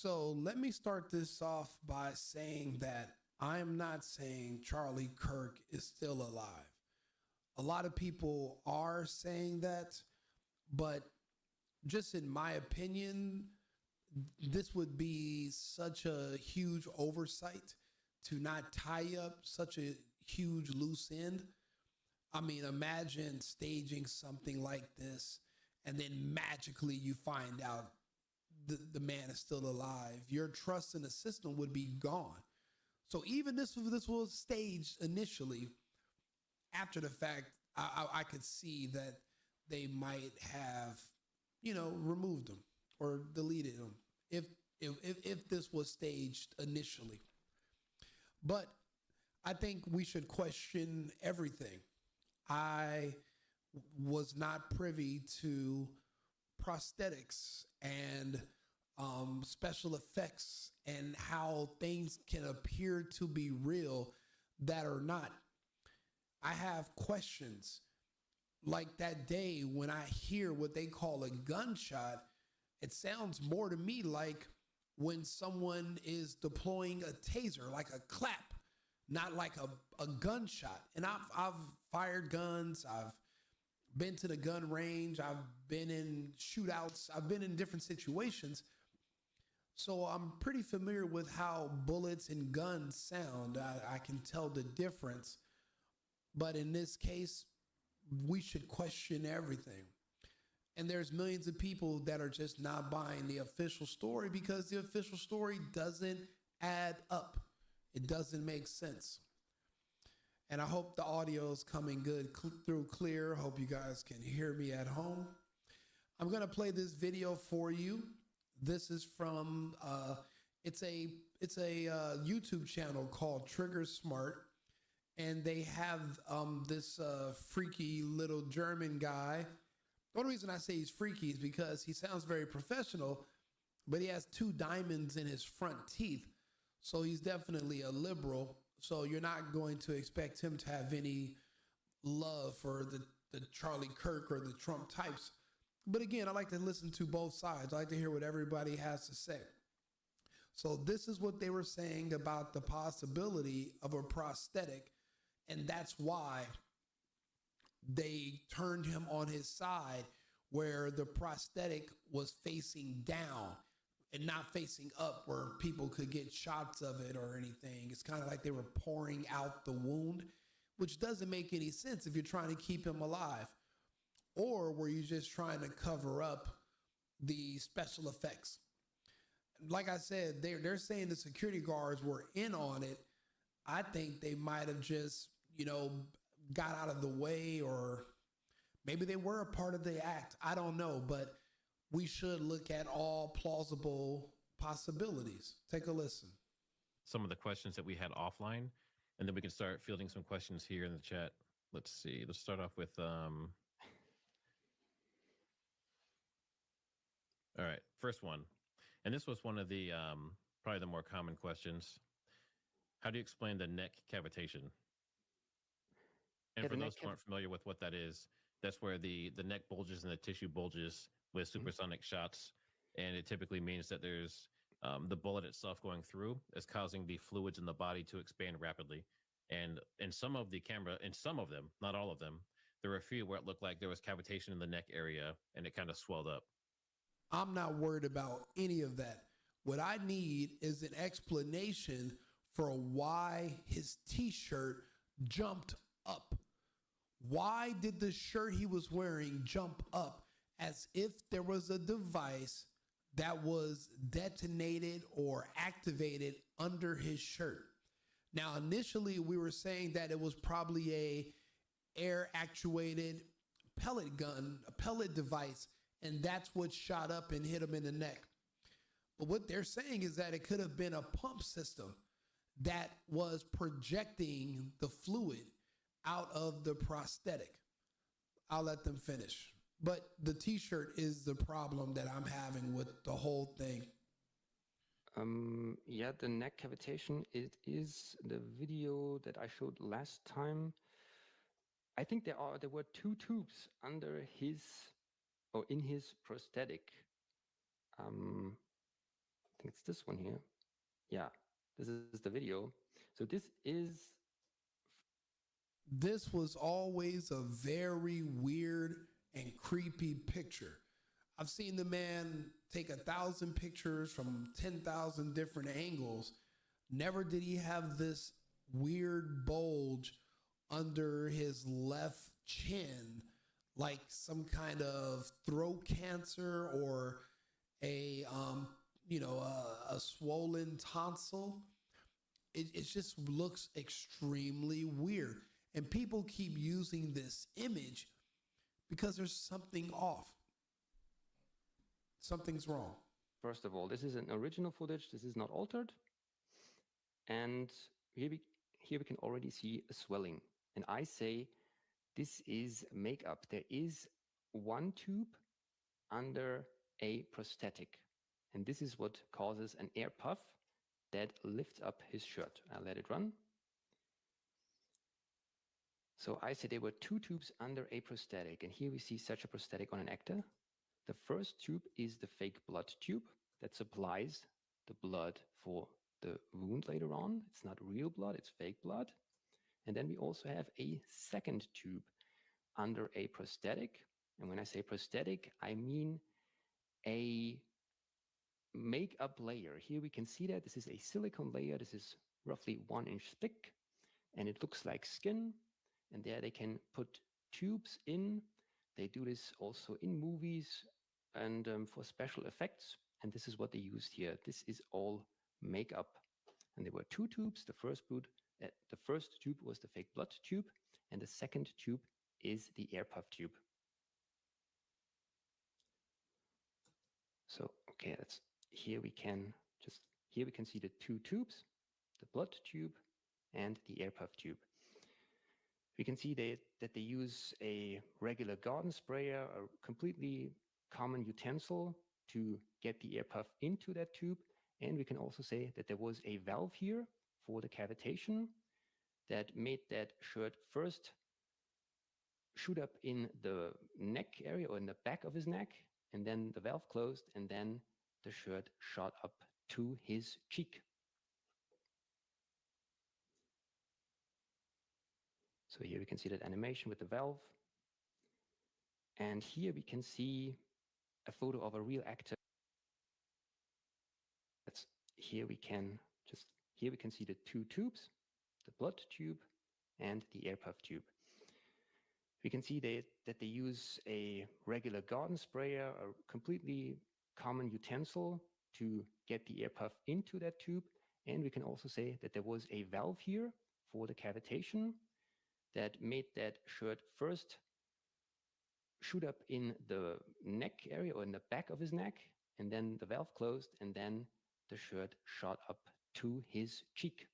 So let me start this off by saying that I am not saying Charlie Kirk is still alive. A lot of people are saying that, but just in my opinion, this would be such a huge oversight to not tie up such a huge loose end. I mean, imagine staging something like this and then magically you find out the man is still alive. Your trust in the system would be gone. So even this was staged initially, after the fact, I could see that they might have, removed them or deleted them if this was staged initially. But I think we should question everything. I was not privy to prosthetics and special effects and how things can appear to be real that are not. I have questions like that day when I hear what they call a gunshot. It sounds more to me like when someone is deploying a taser, like a clap, not like a gunshot. And I've fired guns. I've been to the gun range. I've been in shootouts. I've been in different situations. So I'm pretty familiar with how bullets and guns sound. I can tell the difference. But in this case, we should question everything. And there's millions of people that are just not buying the official story because the official story doesn't add up. It doesn't make sense. And I hope the audio is coming good through clear. Hope you guys can hear me at home. I'm going to play this video for you. This is from, it's a YouTube channel called Trigger Smart. And they have this freaky little German guy. The only reason I say he's freaky is because he sounds very professional, but he has 2 diamonds in his front teeth. So he's definitely a liberal. So you're not going to expect him to have any love for the Charlie Kirk or the Trump types. But again, I like to listen to both sides. I like to hear what everybody has to say. So this is what they were saying about the possibility of a prosthetic. And that's why they turned him on his side where the prosthetic was facing down and not facing up where people could get shots of it or anything. It's kind of like they were pouring out the wound, which doesn't make any sense if you're trying to keep him alive. Or were you just trying to cover up the special effects? Like I said, they're saying the security guards were in on it. I think they might have just, got out of the way, or maybe they were a part of the act. I don't know, but we should look at all plausible possibilities. Take a listen. Some of the questions that we had offline, and then we can start fielding some questions here in the chat. Let's see. Let's start off with, all right, first one. And this was one of the, probably the more common questions. How do you explain the neck cavitation? And for those who aren't familiar with what that is, that's where the neck bulges and the tissue bulges with supersonic shots. And it typically means that there's the bullet itself going through is causing the fluids in the body to expand rapidly. And in some of them, not all of them, there were a few where it looked like there was cavitation in the neck area and it kind of swelled up. I'm not worried about any of that. What I need is an explanation for why his t-shirt jumped up. Why did the shirt he was wearing jump up as if there was a device that was detonated or activated under his shirt? Now, initially, we were saying that it was probably a air actuated pellet gun, a pellet device, and that's what shot up and hit him in the neck. But what they're saying is that it could have been a pump system that was projecting the fluid out of the prosthetic. I'll let them finish. But the t-shirt is the problem that I'm having with the whole thing. Yeah, the neck cavitation, it is the video that I showed last time. I think there were 2 tubes under his or in his prosthetic. I think it's this one here. Yeah, this is the video. So this was always a very weird and creepy picture. I've seen the man take 1,000 pictures from 10,000 different angles. Never did he have this weird bulge under his left chin, like some kind of throat cancer or a swollen tonsil. It just looks extremely weird. And people keep using this image because there's something off. Something's wrong. First of all, this is an original footage. This is not altered. And here we can already see a swelling. And I say this is makeup. There is one tube under a prosthetic. And this is what causes an air puff that lifts up his shirt. I'll let it run. So I said there were two tubes under a prosthetic, and here we see such a prosthetic on an actor. The first tube is the fake blood tube that supplies the blood for the wound later on. It's not real blood, it's fake blood. And then we also have a second tube under a prosthetic. And when I say prosthetic, I mean a makeup layer. Here we can see that this is a silicone layer. This is roughly 1 inch thick, and it looks like skin. And there they can put tubes in. They do this also in movies and for special effects. And this is what they used here. This is all makeup. And there were two tubes. The first tube was the fake blood tube, and the second tube is the air puff tube. So, okay, here we can see the two tubes, the blood tube and the air puff tube. We can see that they use a regular garden sprayer, a completely common utensil to get the air puff into that tube. And we can also say that there was a valve here for the cavitation that made that shirt first shoot up in the neck area or in the back of his neck, and then the valve closed, and then the shirt shot up to his cheek. So here we can see that animation with the valve. And here we can see a photo of a real actor. Here we can see the two tubes, the blood tube and the air puff tube. We can see that they use a regular garden sprayer, a completely common utensil to get the air puff into that tube. And we can also say that there was a valve here for the cavitation that made that shirt first shoot up in the neck area or in the back of his neck, and then the valve closed, and then the shirt shot up to his cheek.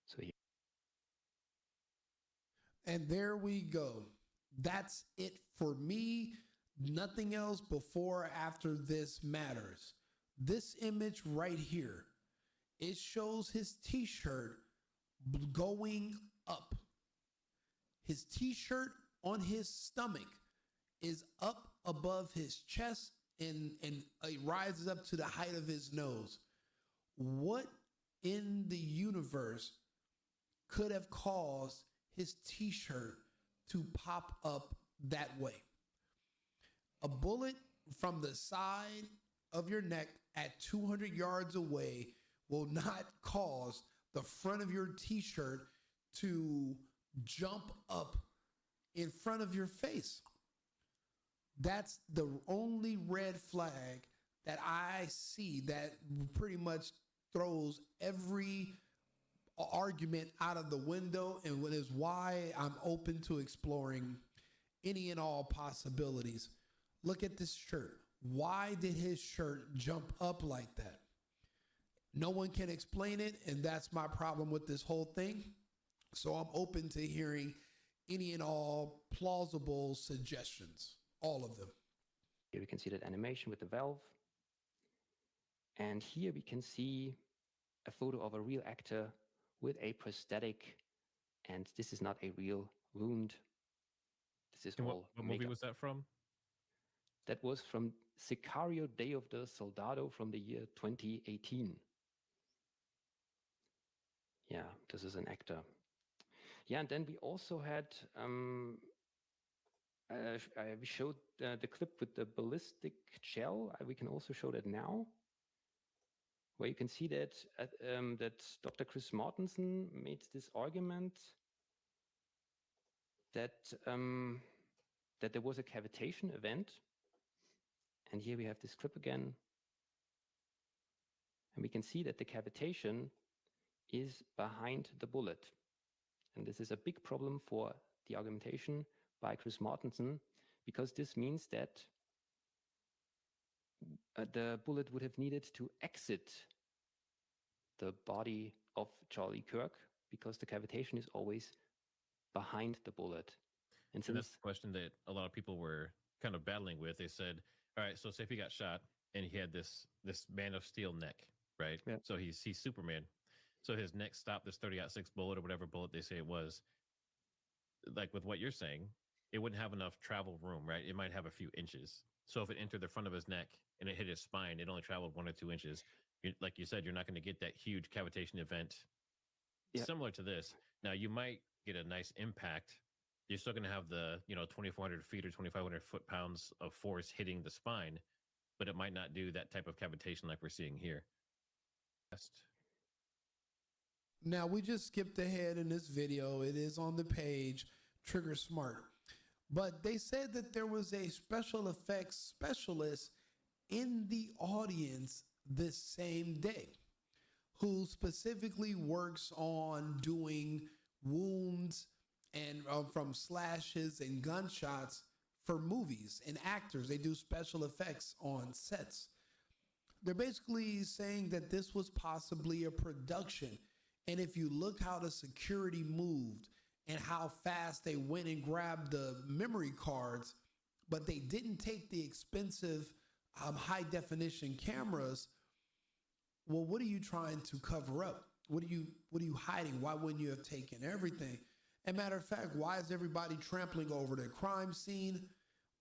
So here. And there we go. That's it for me. Nothing else before or after this matters. This image right here, it shows his t-shirt going up. His t-shirt on his stomach is up above his chest and it rises up to the height of his nose. What in the universe could have caused his t-shirt to pop up that way? A bullet from the side of your neck at 200 yards away will not cause the front of your t-shirt to jump up in front of your face. That's the only red flag that I see that pretty much throws every argument out of the window, and what is why I'm open to exploring any and all possibilities. Look at this shirt. Why did his shirt jump up like that? No one can explain it, and that's my problem with this whole thing. So I'm open to hearing any and all plausible suggestions, all of them. Here we can see that animation with the valve. And here we can see a photo of a real actor with a prosthetic, and this is not a real wound. This is and all what movie makeup. was that from? that was from Sicario Day of the Soldado from the year 2018. Yeah, this is an actor. Yeah, and then we also had, we showed the clip with the ballistic gel. We can also show that now, where you can see that that Dr. Chris Mortensen made this argument that that there was a cavitation event. And here we have this clip again. And we can see that the cavitation is behind the bullet. And this is a big problem for the argumentation by Chris Mortensen, because this means that the bullet would have needed to exit the body of Charlie Kirk, because the cavitation is always behind the bullet. And that's the question that a lot of people were kind of battling with. They said, all right, so say if he got shot and he had this Man of Steel neck, right? Yeah. So he's Superman. So his neck stopped this 30-06 bullet or whatever bullet they say it was. Like with what you're saying, it wouldn't have enough travel room, right? It might have a few inches. So if it entered the front of his neck and it hit his spine, it only traveled 1 or 2 inches. Like you said, you're not going to get that huge cavitation event similar to this. Now, you might get a nice impact. You're still going to have the 2,400 feet or 2,500 foot-pounds of force hitting the spine, but it might not do that type of cavitation like we're seeing here. Now, we just skipped ahead in this video. It is on the page, Trigger Smart. But they said that there was a special effects specialist in the audience this same day who specifically works on doing wounds and from slashes and gunshots for movies and actors. They do special effects on sets. They're basically saying that this was possibly a production. And if you look how the security moved and how fast they went and grabbed the memory cards, but they didn't take the expensive high definition cameras. Well, what are you trying to cover up? What are you hiding? Why wouldn't you have taken everything? And matter of fact, why is everybody trampling over the crime scene?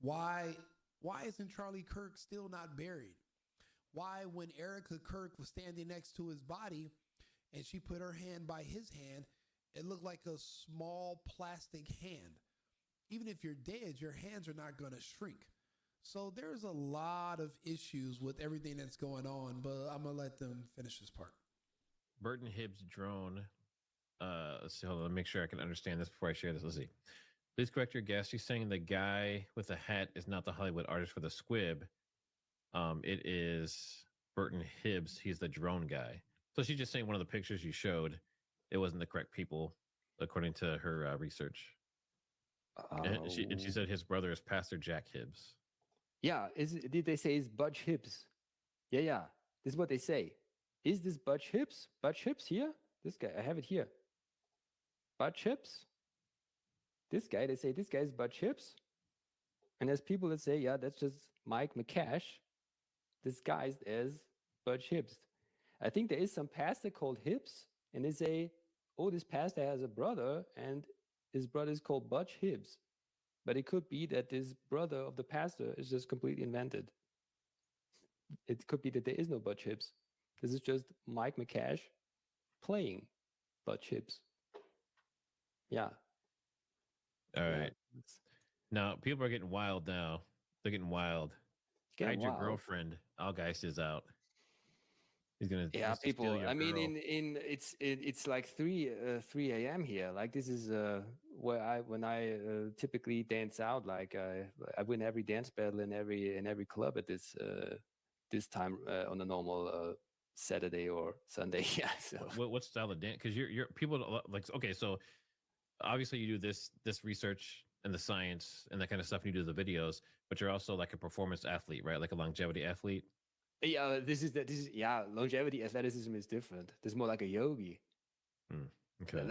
Why isn't Charlie Kirk still not buried? Why, when Erika Kirk was standing next to his body and she put her hand by his hand, it looked like a small plastic hand. Even if you're dead, your hands are not going to shrink. So there's a lot of issues with everything that's going on, but I'm going to let them finish this part. Burton Hibbs drone. Let's see, hold on, make sure I can understand this before I share this. Let's see. Please correct your guess. She's saying the guy with the hat is not the Hollywood artist for the squib. It is Burton Hibbs. He's the drone guy. So she's just saying one of the pictures you showed, it wasn't the correct people, according to her research. And she said his brother is Pastor Jack Hibbs. Yeah, did they say it's Butch Hibbs? Yeah. This is what they say. Is this Butch Hibbs? Butch Hibbs here? This guy, I have it here. Butch Hibbs? This guy, they say this guy is Butch Hibbs. And there's people that say, yeah, that's just Mike McCash disguised as Butch Hibbs. I think there is some pastor called Hibbs, and they say, oh, this pastor has a brother, and his brother is called Butch Hibbs. But it could be that this brother of the pastor is just completely invented. It could be that there is no Butch Hibbs. This is just Mike McCash playing Butch Hibbs. Yeah. All right. Now, people are getting wild now. They're getting wild. Hide your girlfriend. Algeist is out. He's gonna people. I mean, it's like 3 a.m. here. Like this is where when I typically dance out. Like I win every dance battle in every club at this time on a normal Saturday or Sunday. Yeah. So what style of dance? Because you're people like, okay, so obviously you do this research and the science and that kind of stuff, and you do the videos, but you're also like a performance athlete, right? Like a longevity athlete. Yeah, this is longevity athleticism is different. This is more like a yogi. Okay.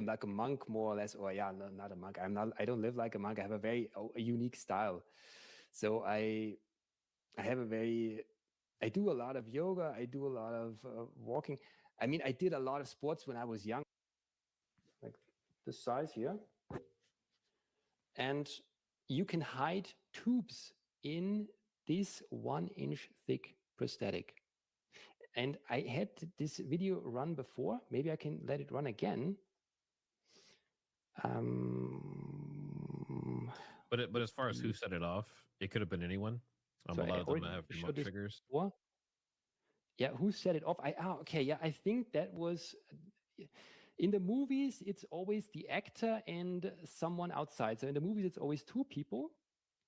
Like a monk, more or less. Or no, not a monk. I don't live like a monk. I have a very unique style. So I do a lot of yoga. I do a lot of walking. I mean, I did a lot of sports when I was young, like this size here. And you can hide tubes in this 1-inch thick prosthetic. And I had this video run before. Maybe I can let it run again. But as far as who set it off, it could have been anyone. So a lot of them have remote triggers. Before. Yeah, who set it off? Okay, yeah, I think that was in the movies. It's always the actor and someone outside. So in the movies, it's always two people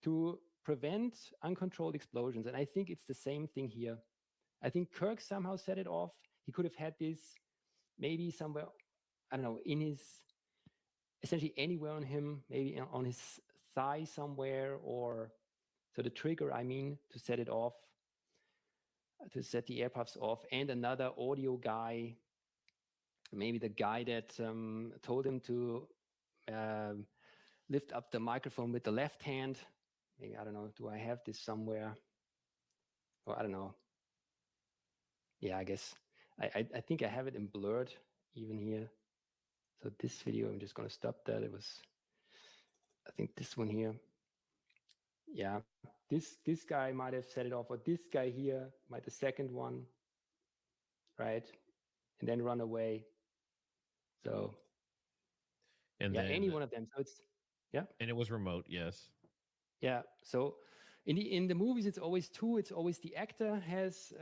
to prevent uncontrolled explosions, and I think it's the same thing here. I think Kirk somehow set it off. He could have had this maybe somewhere, I don't know, in his, essentially anywhere on him, maybe on his thigh somewhere, or so the trigger, I mean, to set it off, to set the air puffs off, and another audio guy, maybe the guy that told him to lift up the microphone with the left hand. Maybe, I don't know, do I have this somewhere? Or I don't know. Yeah, I guess I think I have it in blurred even here. So this video, I'm just going to stop that. It was, I think this one here. Yeah, this guy might have set it off, or this guy here, might the second one, right? And then run away. So, and yeah, then, any one of them. So it's, yeah. And it was remote, yes. Yeah. So in the movies, it's always two. It's always the actor has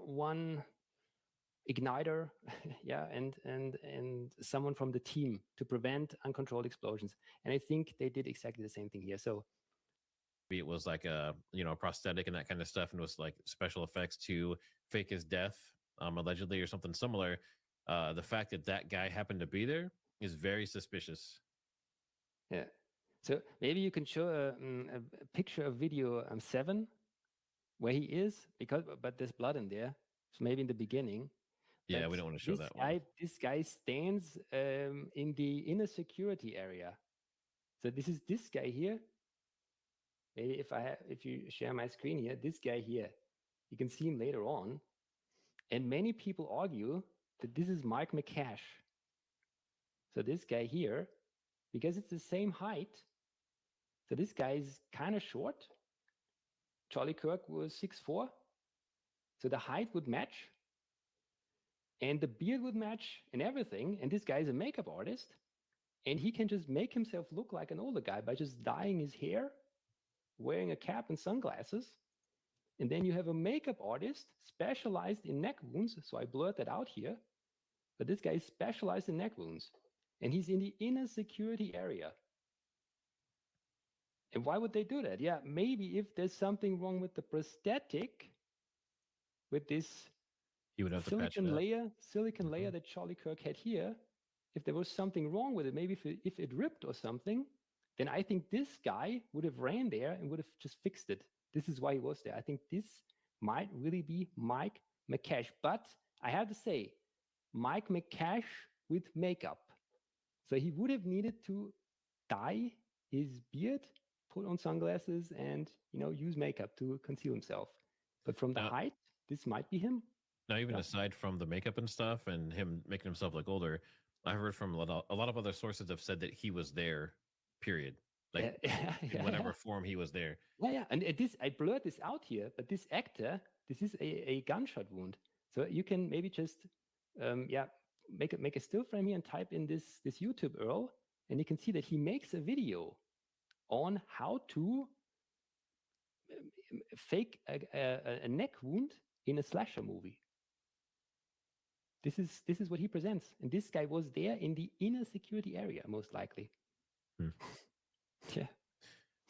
one igniter, yeah, and someone from the team to prevent uncontrolled explosions. And I think they did exactly the same thing here. So it was like a prosthetic and that kind of stuff, and it was like special effects to fake his death, allegedly, or something similar. The fact that guy happened to be there is very suspicious. Yeah. So maybe you can show a picture of video 7 where he is, but there's blood in there. So maybe in the beginning. Yeah, but we don't want to show that one. This guy stands in the inner security area. So this is this guy here. Maybe if you share my screen here, this guy here, you can see him later on. And many people argue that this is Mike McCash. So this guy here, because it's the same height. So this guy is kind of short. Charlie Kirk was 6'4". So the height would match. And the beard would match and everything. And this guy is a makeup artist. And he can just make himself look like an older guy by just dyeing his hair, wearing a cap and sunglasses. And then you have a makeup artist specialized in neck wounds. So I blurred that out here. But this guy is specialized in neck wounds. And he's in the inner security area. And why would they do that? Yeah, maybe if there's something wrong with the prosthetic, with this silicon layer that Charlie Kirk had here, if there was something wrong with it, maybe if it ripped or something, then I think this guy would have ran there and would have just fixed it. This is why he was there. I think this might really be Mike McCash. But I have to say, Mike McCash with makeup. So he would have needed to dye his beard, put on sunglasses, and use makeup to conceal himself. But from the height, this might be him. Now, even aside from the makeup and stuff and him making himself look older, I heard from a lot of other sources have said that he was there, period. Like in whatever form he was there. Yeah. And this, I blurred this out here, but this actor, this is a gunshot wound. So you can maybe just, make a still frame here and type in this YouTube URL, and you can see that he makes a video on how to fake a neck wound in a slasher movie. This is what he presents, and this guy was there in the inner security area, most likely. Yeah.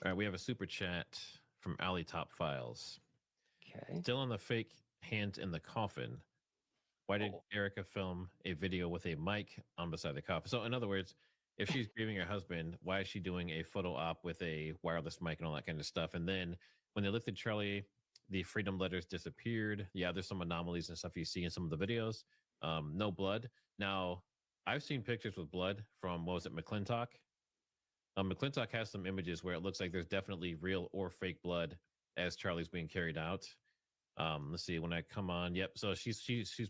All right, we have a super chat from Alley Top Files. Okay. Still on the fake hands in the coffin. Why did Erika film a video with a mic on beside the coffin? So, in other words, if she's grieving her husband, why is she doing a photo op with a wireless mic and all that kind of stuff? And then when they lifted Charlie, the freedom letters disappeared. Yeah, there's some anomalies and stuff you see in some of the videos. No blood. Now, I've seen pictures with blood from, what was it, McClintock? McClintock has some images where it looks like there's definitely real or fake blood as Charlie's being carried out. Let's see, when I come on, yep. So she's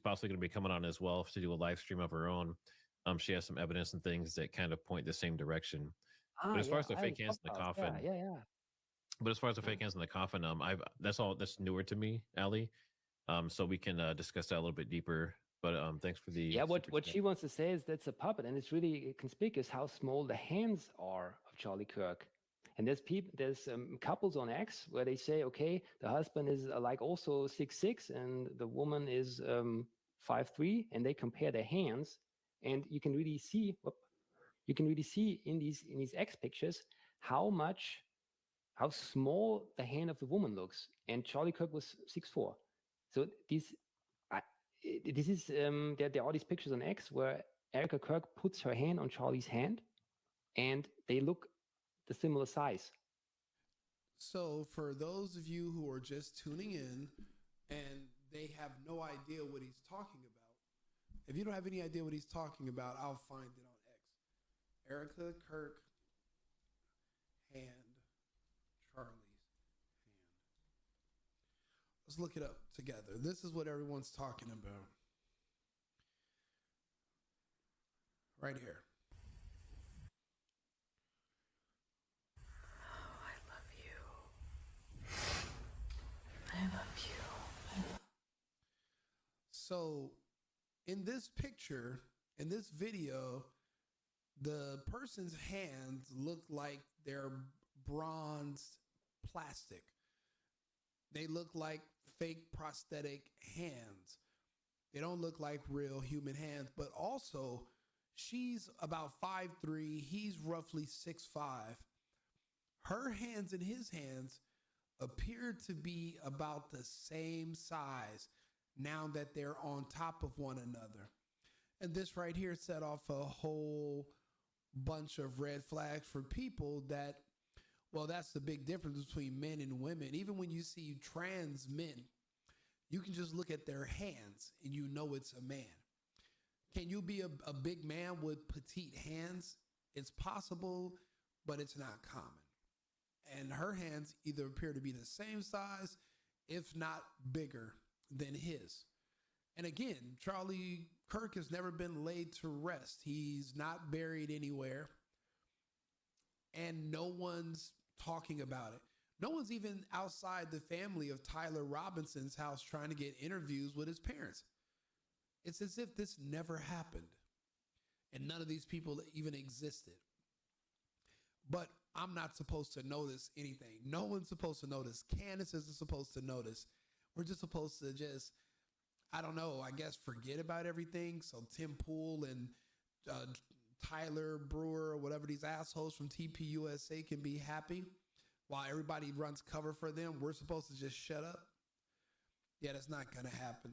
possibly going to be coming on as well to do a live stream of her own. She has some evidence and things that kind of point the same direction. But as far as the fake hands in the coffin, But as far as the fake hands in the coffin, that's newer to me, Ali. So we can discuss that a little bit deeper. But thanks for the Yeah, what she wants to say is that's a puppet, and it's really conspicuous how small the hands are of Charlie Kirk. And there's couples on X where they say, okay, the husband is like also 6'6", and the woman is 5'3", and they compare their hands, and you can really see in these X pictures how small the hand of the woman looks. And Charlie Kirk was 6'4". So this is there are these pictures on X where Erika Kirk puts her hand on Charlie's hand, and they look the similar size. So for those of you who are just tuning in and they have no idea what he's talking about, if you don't have any idea what he's talking about, I'll find it on X. Erika Kirk hand, Charlie's hand. Let's look it up together. This is what everyone's talking about. Right here. So in this picture, in this video, the person's hands look like they're bronzed plastic. They look like fake prosthetic hands. They don't look like real human hands. But also, she's about 5'3", he's roughly 6'5". Her hands and his hands appear to be about the same size now that they're on top of one another. And this right here set off a whole bunch of red flags for people that, well, that's the big difference between men and women. Even when you see trans men, you can just look at their hands and you know it's a man. Can you be a big man with petite hands? It's possible, but it's not common. And her hands either appear to be the same size, if not bigger than his. And again, Charlie Kirk has never been laid to rest. He's not buried anywhere. And no one's talking about it. No one's even outside the family of Tyler Robinson's house trying to get interviews with his parents. It's as if this never happened. And none of these people even existed. But I'm not supposed to notice anything. No one's supposed to notice. Candace isn't supposed to notice. We're just supposed to just, I don't know, I guess forget about everything. So Tim Pool and Tyler Brewer or whatever these assholes from TPUSA can be happy while everybody runs cover for them. We're supposed to just shut up. Yeah, that's not going to happen.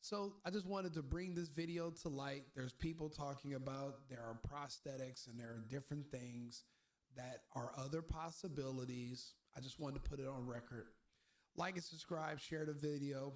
So I just wanted to bring this video to light. There's people talking about there are prosthetics and there are different things that are other possibilities. I just wanted to put it on record. Like and subscribe, share the video.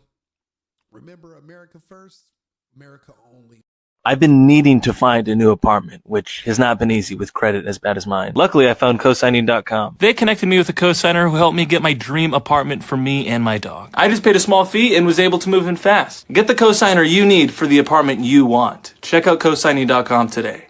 Remember, America first, America only. I've been needing to find a new apartment, which has not been easy with credit as bad as mine. Luckily, I found cosigning.com. They connected me with a cosigner who helped me get my dream apartment for me and my dog. I just paid a small fee and was able to move in fast. Get the cosigner you need for the apartment you want. Check out cosigning.com today.